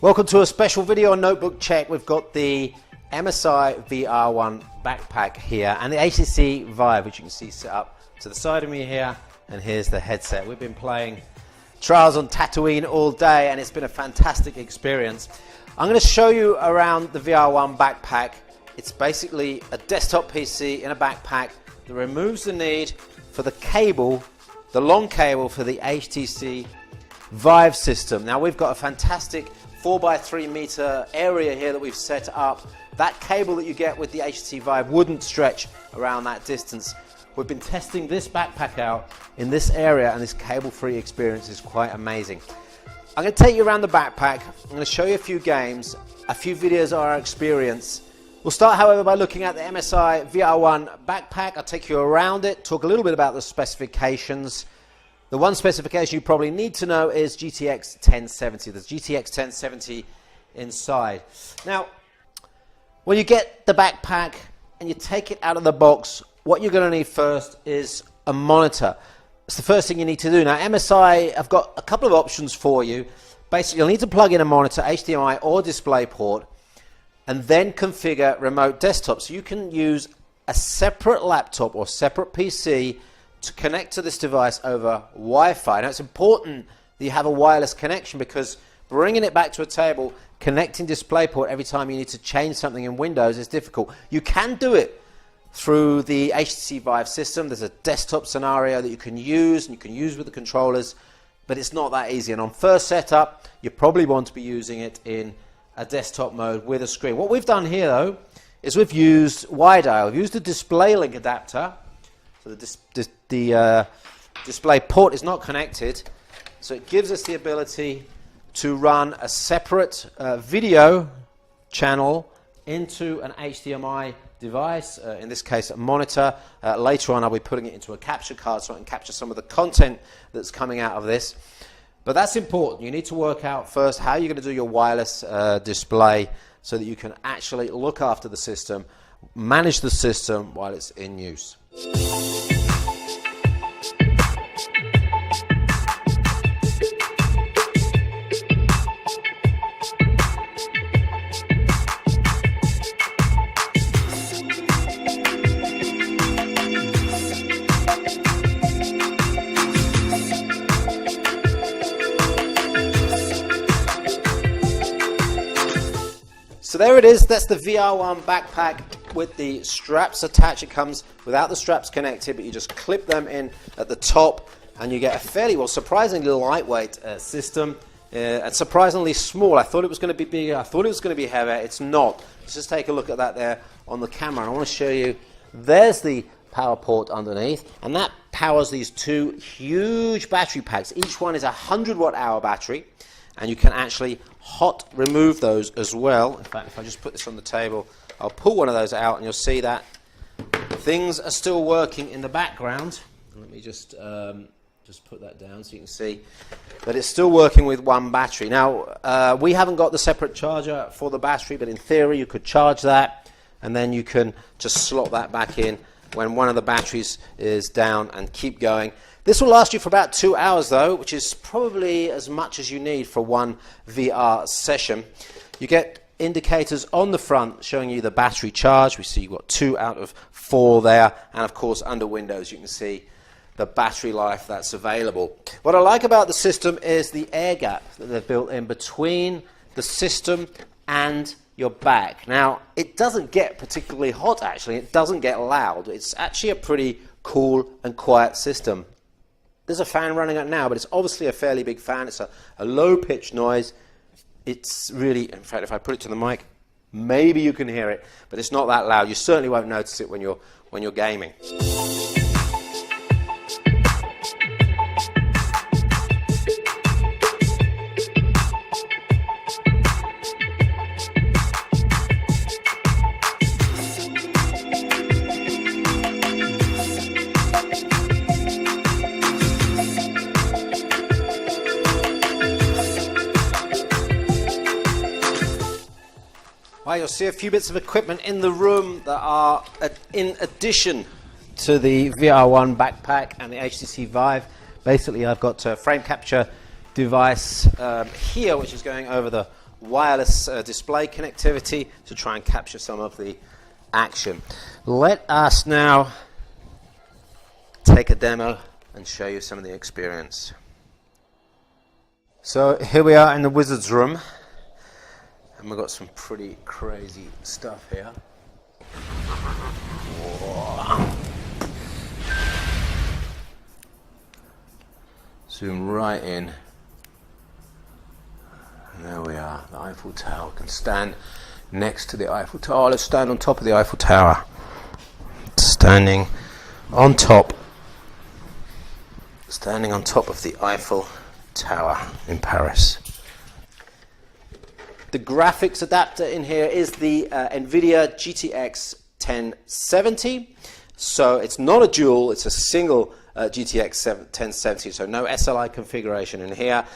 Welcome to a special video on Notebook Check. We've got the MSI VR One backpack here and the HTC Vive, which you can see set up to the side of me here, and here's the headset. We've been playing Trials on Tatooine all day and it's been a fantastic experience. I'm going to show you around the VR One backpack. It's basically a desktop PC in a backpack that removes the need for the cable, the long cable for the HTC Vive system. Now we've got a fantastic 4x3 meter area here that we've set up. That cable that you get with the HTC Vive wouldn't stretch around that distance. We've been testing this backpack out in this area and this cable-free experience is quite amazing. I'm going to take you around the backpack. I'm going to show you a few games, a few videos of our experience. We'll start, however, by looking at the MSI VR One backpack. I'll take you around it, talk a little bit about the specifications. The one specification you probably need to know is GTX 1070. There's GTX 1070 inside. Now, when you get the backpack and you take it out of the box, what you're going to need first is a monitor. It's the first thing you need to do. Now, MSI have got a couple of options for you. Basically, you'll need to plug in a monitor, HDMI or DisplayPort, and then configure remote desktop. So you can use a separate laptop or separate PC to connect to this device over Wi-Fi. Now it's important that you have a wireless connection because bringing it back to a table, connecting DisplayPort every time you need to change something in Windows is difficult. You can do it through the HTC Vive system. There's a desktop scenario that you can use and you can use with the controllers, but it's not that easy. And on first setup, you probably want to be using it in a desktop mode with a screen. What we've done here though is we've used WiDi. We've used a DisplayLink adapter. So the display port is not connected, so it gives us the ability to run a separate video channel into an HDMI device, in this case a monitor. Later on I'll be putting it into a capture card so I can capture some of the content that's coming out of this. But that's important. You need to work out first how you're going to do your wireless display so that you can actually look after the system, manage the system while it's in use. So there it is, that's the VR One backpack with the straps attached. It comes without the straps connected, but you just clip them in at the top and you get a fairly, well, surprisingly lightweight system and surprisingly small. I thought it was going to be bigger, I thought it was going to be heavier. It's not. Let's just take a look at that there on the camera. And I want to show you, there's the power port underneath, and that powers these two huge battery packs. Each one is a 100 watt-hour battery, and you can actually hot remove those as well. In fact, if I just put this on the table, I'll pull one of those out and you'll see that things are still working in the background. Let me just put that down so you can see that it's still working with one battery. Now, we haven't got the separate charger for the battery, but in theory you could charge that and then you can just slot that back in when one of the batteries is down and keep going. This will last you for about 2 hours though, which is probably as much as you need for one VR session. You get indicators on the front showing you the battery charge. We see you've got 2 out of 4 there, and of course under Windows you can see the battery life that's available. What I like about the system is the air gap that they've built in between the system and your back. Now, it doesn't get particularly hot actually, it doesn't get loud. It's actually a pretty cool and quiet system. There's a fan running it now, but it's obviously a fairly big fan. It's a low pitch noise. It's really, in fact, if I put it to the mic, maybe you can hear it, but it's not that loud. You certainly won't notice it when you're gaming. Right, you'll see a few bits of equipment in the room that are in addition to the VR One backpack and the HTC Vive. Basically, I've got a frame capture device here, which is going over the wireless display connectivity to try and capture some of the action. Let us now take a demo and show you some of the experience. So here we are in the wizard's room, and we've got some pretty crazy stuff here. Whoa. Zoom right in. And there we are, the Eiffel Tower. Can stand next to the Eiffel Tower. Let's stand on top of the Eiffel Tower. Standing on top of the Eiffel Tower in Paris. The graphics adapter in here is the NVidia GTX 1070. So it's not a dual, it's a single GTX 1070, so no SLI configuration in here.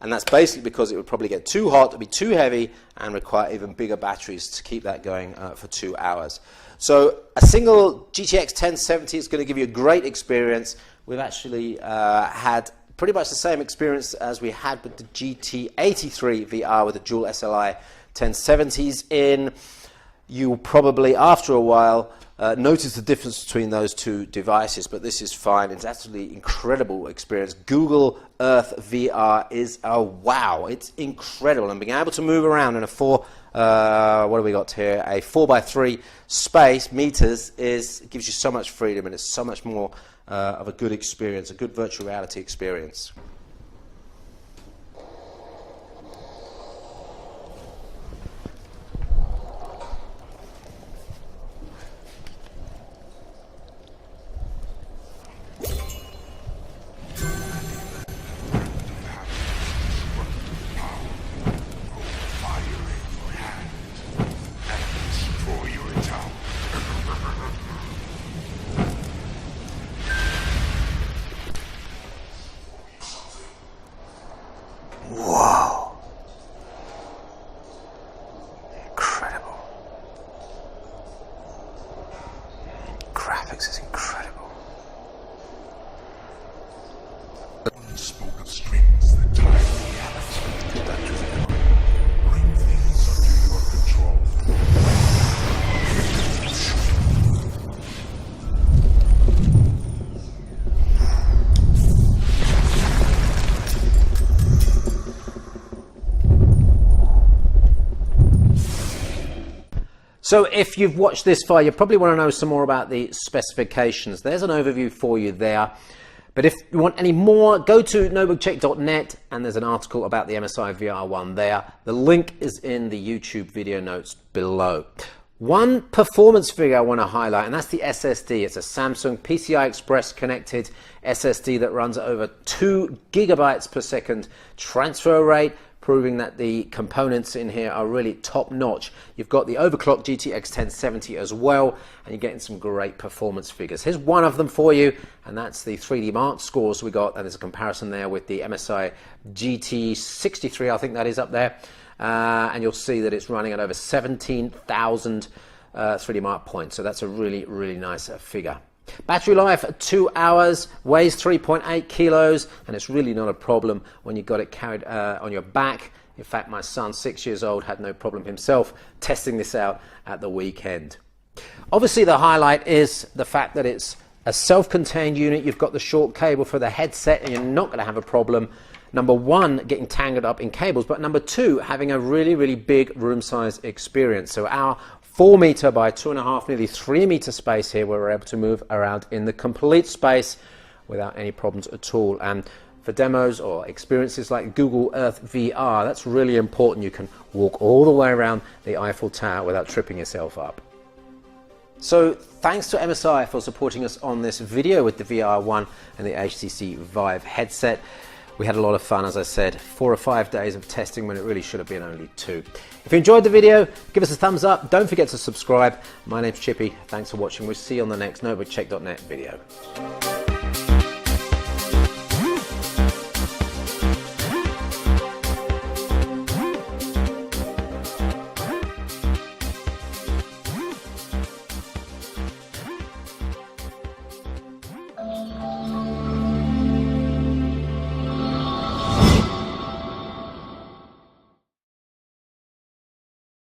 And that's basically because it would probably get too hot, it'd be too heavy, and require even bigger batteries to keep that going for 2 hours. So a single GTX 1070 is going to give you a great experience. We've actually had pretty much the same experience as we had with the GT83 VR with the dual SLI 1070s in. You'll probably, after a while, notice the difference between those two devices, but this is fine. It's actually incredible experience. Google Earth VR is a wow. It's incredible, and being able to move around in a what do we got here? A 4x3 space meters gives you so much freedom, and it's so much more of a good experience, a good virtual reality experience. Whoa. Incredible. Graphics is incredible. Unspoken strings that tie reality. Bring things under your control. So if you've watched this far, you probably want to know some more about the specifications. There's an overview for you there. But if you want any more, go to notebookcheck.net, and there's an article about the MSI VR One there. The link is in the YouTube video notes below. One performance figure I want to highlight, and that's the SSD. It's a Samsung PCI Express connected SSD that runs at over 2 gigabytes per second transfer rate, proving that the components in here are really top notch. You've got the overclocked GTX 1070 as well, and you're getting some great performance figures. Here's one of them for you, and that's the 3D Mark scores we got, and there's a comparison there with the MSI GT63, I think that is up there, and you'll see that it's running at over 17,000 3D Mark points, so that's a really, really nice figure. Battery life 2 hours, weighs 3.8 kilos, and it's really not a problem when you've got it carried on your back. In fact, my son, 6 years old, had no problem himself testing this out at the weekend. Obviously, the highlight is the fact that it's a self-contained unit. You've got the short cable for the headset, and you're not going to have a problem, number one, getting tangled up in cables, but number two, having a really, really big room size experience. So our 4 meter by 2.5, nearly 3 meter space here, where we're able to move around in the complete space without any problems at all. And for demos or experiences like Google Earth VR, that's really important. You can walk all the way around the Eiffel Tower without tripping yourself up. So thanks to MSI for supporting us on this video with the VR One and the HTC Vive headset. We had a lot of fun, as I said, 4 or 5 days of testing when it really should have been only 2. If you enjoyed the video, give us a thumbs up. Don't forget to subscribe. My name's Chippy. Thanks for watching. We'll see you on the next Notebookcheck.net video.